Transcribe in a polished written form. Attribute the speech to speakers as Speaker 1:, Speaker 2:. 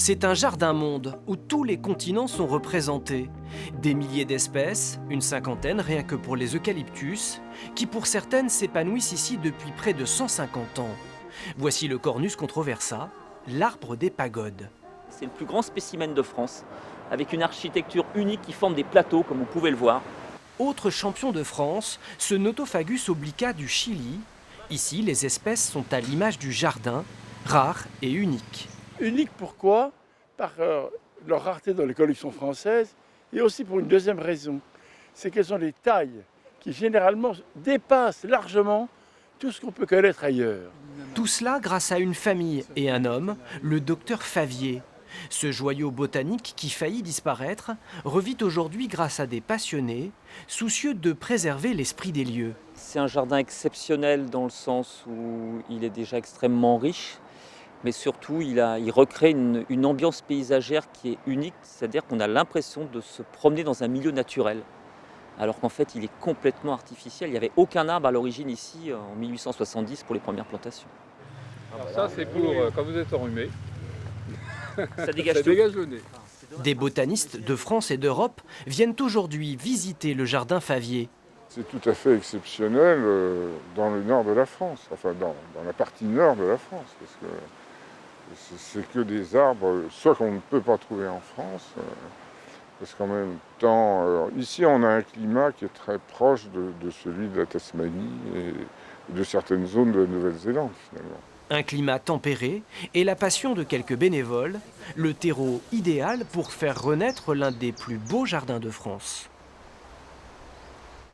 Speaker 1: C'est un jardin-monde où tous les continents sont représentés. Des milliers d'espèces, une cinquantaine rien que pour les eucalyptus, qui pour certaines s'épanouissent ici depuis près de 150 ans. Voici le Cornus controversa, l'arbre des pagodes.
Speaker 2: C'est le plus grand spécimen de France, avec une architecture unique qui forme des plateaux, comme vous pouvez le voir.
Speaker 1: Autre champion de France, ce Notophagus obliqua du Chili. Ici, les espèces sont à l'image du jardin, rares et uniques.
Speaker 3: Unique pourquoi? Par leur rareté dans les collections françaises et aussi pour une deuxième raison, c'est qu'elles ont des tailles qui généralement dépassent largement tout ce qu'on peut connaître ailleurs.
Speaker 1: Tout cela grâce à une famille et un homme, le docteur Favier. Ce joyau botanique qui faillit disparaître revit aujourd'hui grâce à des passionnés, soucieux de préserver l'esprit des lieux.
Speaker 2: C'est un jardin exceptionnel dans le sens où il est déjà extrêmement riche, mais surtout il recrée une ambiance paysagère qui est unique, c'est-à-dire qu'on a l'impression de se promener dans un milieu naturel, alors qu'en fait il est complètement artificiel. Il n'y avait aucun arbre à l'origine ici en 1870 pour les premières plantations.
Speaker 4: Alors ça c'est pour quand vous êtes enrhumé,
Speaker 2: Ça dégage
Speaker 4: ça
Speaker 2: tout.
Speaker 4: dégage le nez.
Speaker 1: Des botanistes de France et d'Europe viennent aujourd'hui visiter le jardin Favier.
Speaker 5: C'est tout à fait exceptionnel dans le nord de la France, enfin dans la partie nord de la France, parce que c'est que des arbres, soit qu'on ne peut pas trouver en France, parce qu'en même temps, ici on a un climat qui est très proche de celui de la Tasmanie et de certaines zones de Nouvelle-Zélande finalement.
Speaker 1: Un climat tempéré et la passion de quelques bénévoles, le terreau idéal pour faire renaître l'un des plus beaux jardins de France.